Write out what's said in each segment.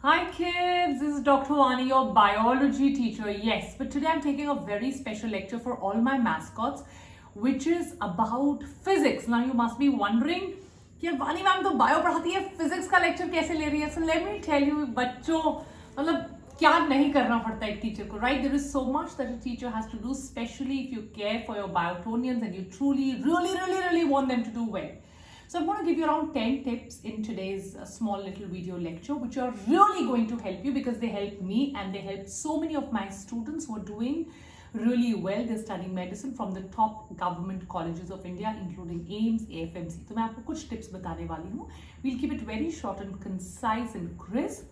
Hi kids, this is Dr. Wani, your biology teacher. Yes, but today I'm taking a very special lecture for all my mascots, which is about physics. Now you must be wondering कि वानी ma'am तो bio पढ़ाती है, physics का lecture कैसे ले रही है? So let me tell you, बच्चों मतलब क्या नहीं करना पड़ता एक टीचर को, right? There is so much that a teacher has to do, especially if you care for your biotonians and you truly, really want them to do well. So I'm going to give you around 10 tips in today's small little video lecture, which are really going to help you because they help me and they help so many of my students who are doing really well. They're studying medicine from the top government colleges of India, including AIIMS, AFMC. So मैं आपको कुछ tips बताने वाली हूँ. We'll keep it very short and concise and crisp.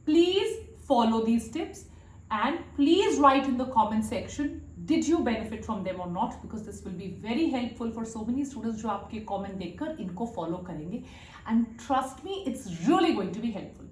Please follow these tips and please write in the comment section, did you benefit from them or not, because this will be very helpful for so many students जो आपके comment देखकर इनको follow करेंगे. And trust me, it's really going to be helpful.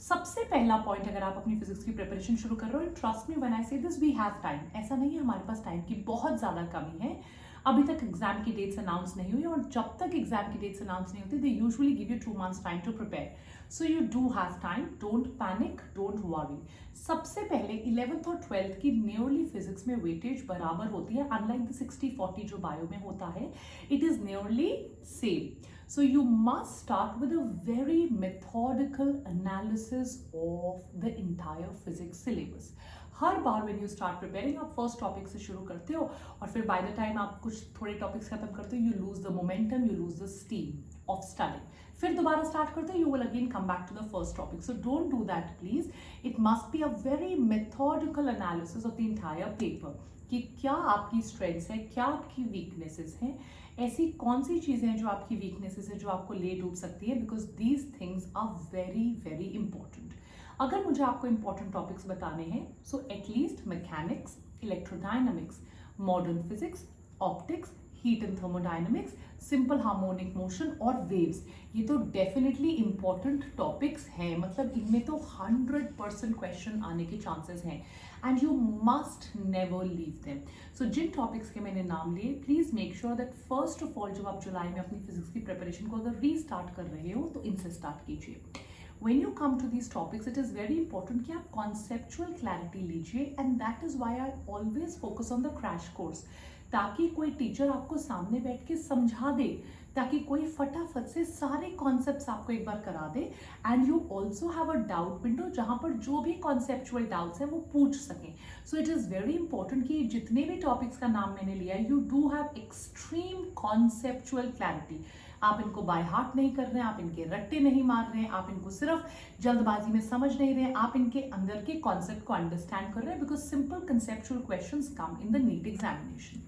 सबसे पहला point, अगर आप अपनी फिजिक्स की प्रिपरेशन शुरू कर रहे हो, ट्रस्ट मी व्हेन आई से दिस, वी हैव टाइम. ऐसा नहीं है हमारे पास टाइम की बहुत ज़्यादा कमी है. अभी तक एग्जाम की डेट्स अनाउंस नहीं हुई और जब तक एग्जाम की डेट्स अनाउंस नहीं होती, they usually give you 2 months time to prepare. So you do have time, don't panic, don't worry. सबसे पहले 11th और 12th की नियरली फिजिक्स में वेटेज बराबर होती है, अनलाइक द 60-40 जो बायो में होता है, it is nearly same. So you must start with a very methodical analysis of the entire physics syllabus. Her bar when you start preparing, आप first topic से शुरू करते हो और फिर by the time आप कुछ थोड़े topics खत्म करते हो, you lose the momentum, you lose the steam of studying. फिर दोबारा start करते हो, you will again come back to the first topic. So don't do that please. It must be a very methodical analysis of the entire paper. कि क्या आपकी strengths है, क्या आपकी वीकनेसेस हैं, ऐसी कौन सी चीज़ें हैं जो आपकी वीकनेसेस है, जो आपको ले डूब सकती है, because these things are very important. अगर मुझे आपको इंपॉर्टेंट टॉपिक्स बताने हैं, so at least mechanics, electrodynamics, modern physics, optics, heat and thermodynamics, simple harmonic motion और वेव्स, ये तो डेफिनेटली इंपॉर्टेंट टॉपिक्स हैं. मतलब इनमें तो 100% क्वेश्चन आने के चांसेस हैं and you must never leave them. So जिन टॉपिक्स के मैंने नाम लिए, please make sure that first of all जब आप जुलाई में अपनी फिजिक्स की प्रिपरेशन को अगर रीस्टार्ट कर रहे हो तो इनसे स्टार्ट कीजिए. When you come to these topics, it is very important कि आप conceptual clarity लीजिए, and that is why I always focus on the crash course, ताकि कोई टीचर आपको सामने बैठ के समझा दे, ताकि कोई फटाफट से सारे कॉन्सेप्ट्स आपको एक बार करा दे, and you also have a doubt window जहाँ पर जो भी कॉन्सेप्चुअल डाउट्स हैं वो पूछ सकें. So it is very important कि जितने भी टॉपिक्स का नाम मैंने लिया है, you do have extreme conceptual clarity. आप इनको बाय हार्ट नहीं कर रहे हैं, आप इनके रट्टे नहीं मार रहे हैं, आप इनको सिर्फ जल्दबाजी में समझ नहीं रहे हैं, आप इनके अंदर के कॉन्सेप्ट को अंडरस्टैंड कर रहे हैं, because simple conceptual questions come in the NEET examination.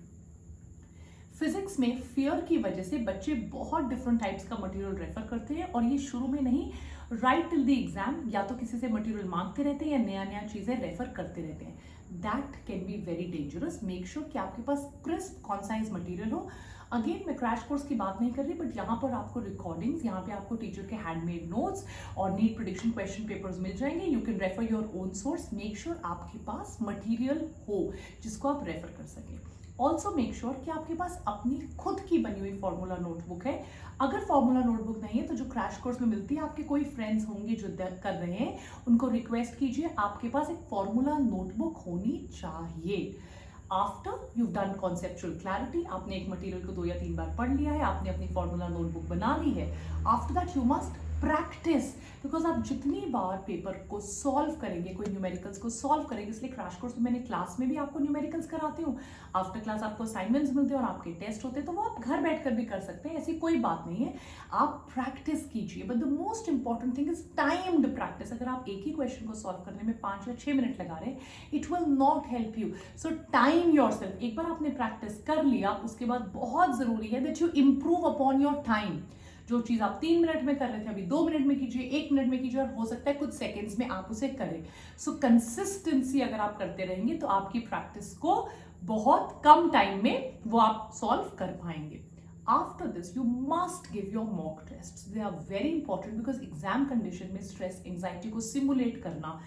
Physics में फियर की वजह से बच्चे बहुत डिफरेंट टाइप्स का मटेरियल रेफर करते हैं और ये शुरू में नहीं, राइट टिल द एग्जाम या तो किसी से मटेरियल मांगते रहते हैं या नया चीजें रेफर करते रहते हैं. That can be very dangerous. Make sure कि आपके पास क्रिस्प कॉन्साइज मटेरियल हो. अगेन मैं क्रैश कोर्स की बात नहीं कर रही, बट यहाँ पर आपको रिकॉर्डिंग्स, यहाँ पे आपको टीचर के हैंडमेड नोट्स और नीट प्रेडिक्शन क्वेश्चन पेपर्स मिल जाएंगे. You can refer your own source. Make sure आपके पास मटेरियल हो जिसको आप रेफर कर सकें. ऑल्सो मेक श्योर कि आपके पास अपनी खुद की बनी हुई फॉर्मूला नोटबुक है. अगर फॉर्मूला नोटबुक नहीं है तो जो क्रैश कोर्स में मिलती है, आपके कोई फ्रेंड्स होंगे जो कर रहे हैं, उनको रिक्वेस्ट कीजिए, आपके पास एक फॉर्मूला नोटबुक होनी चाहिए. After you done conceptual clarity, आपने एक मटेरियल को 2 या 3 बार पढ़ लिया है, आपने अपनी फॉर्मूला नोटबुक बना ली है, after that you must practice. Because आप जितनी बार पेपर को सॉल्व करेंगे, कोई न्यूमेरिकल्स को सॉल्व करेंगे, इसलिए क्रैश कोर्स में मैंने क्लास में भी आपको न्यूमेरिकल्स कराती हूँ, आफ्टर क्लास आपको असाइनमेंट्स मिलते हैं और आपके टेस्ट होते हैं, तो वो आप घर बैठकर भी कर सकते हैं, ऐसी कोई बात नहीं है. आप प्रैक्टिस कीजिए, but the most important thing is timed practice. अगर आप एक ही क्वेश्चन को सॉल्व करने में 5 या 6 मिनट लगा रहे हैं, it will not help you. So time yourself. एक बार आपने प्रैक्टिस कर लिया, उसके बाद बहुत जरूरी है that you improve upon your time. जो चीज आप 3 मिनट में कर रहे थे, अभी 2 मिनट में कीजिए, 1 मिनट में कीजिए, और हो सकता है कुछ सेकेंड्स में आप उसे करें. सो कंसिस्टेंसी अगर आप करते रहेंगे तो आपकी प्रैक्टिस को बहुत कम टाइम में वो आप सॉल्व कर पाएंगे. After this you must give your mock test. They are very important because exam condition में स्ट्रेस, एंजाइटी को सिमुलेट करना,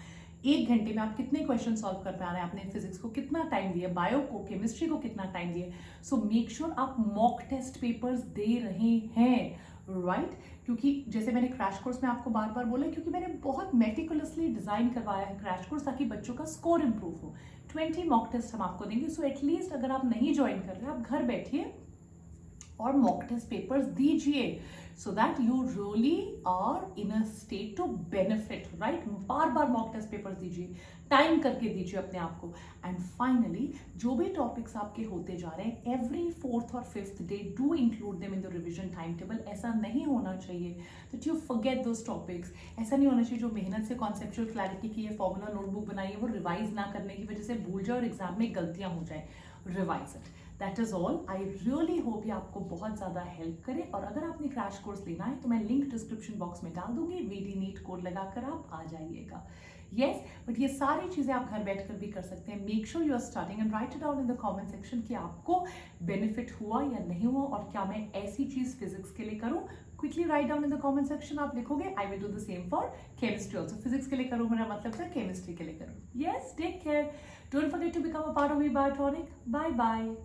1 घंटे में आप कितने क्वेश्चन सॉल्व कर पा रहे हैं, आपने फिजिक्स को कितना टाइम दिया, बायो को, केमिस्ट्री को कितना टाइम दिया. सो मेक श्योर आप मॉक टेस्ट पेपर्स दे रहे हैं. राइट क्योंकि जैसे मैंने क्रैश कोर्स में आपको बार बार बोला, क्योंकि मैंने बहुत मेटिकुलसली डिजाइन करवाया है क्रैश कोर्स ताकि बच्चों का स्कोर इंप्रूव हो। 20 मॉक टेस्ट हम आपको देंगे, सो एटलीस्ट अगर आप नहीं ज्वाइन कर रहे, आप घर बैठिए और मॉक टेस्ट पेपर्स दीजिए, so that you really are in a state to benefit, right? बार बार मॉक टेस्ट पेपर्स दीजिए, टाइम करके दीजिए अपने आप को। एंड फाइनली जो भी टॉपिक्स आपके होते जा रहे हैं, एवरी 4th और 5th day do include them in the revision time table. ऐसा नहीं होना चाहिए that you forget those topics. ऐसा नहीं होना चाहिए जो मेहनत से कॉन्सेप्चुअल क्लैरिटी की ये फॉर्मूला नोटबुक बनाई है वो रिवाइज ना करने की वजह से भूल जाए और एग्जाम में गलतियां हो जाए। Revise it, that is all. I really hope ये आपको बहुत ज़्यादा हेल्प करे। और अगर आपने क्रैश कोर्स लेना है तो मैं लिंक डिस्क्रिप्शन बॉक्स में डाल दूंगी, VD नीट कोड लगाकर आप आ जाइएगा। यस, बट ये सारी चीज़ें आप घर बैठकर भी कर सकते हैं। Make sure you are starting and write it down in the comment section कि आपको बेनिफिट हुआ या नहीं हुआ और क्या मैं ऐसी चीज़ फिजिक्स के लिए करूँ। Quickly write down in the comment section, आप लिखोगे I will do the same for chemistry also. Physics के लिए करूँ मेरा मतलब था केमिस्ट्री के लिए करूँ। Yes, take care, don't forget to become a part of V Biotronic. Bye bye.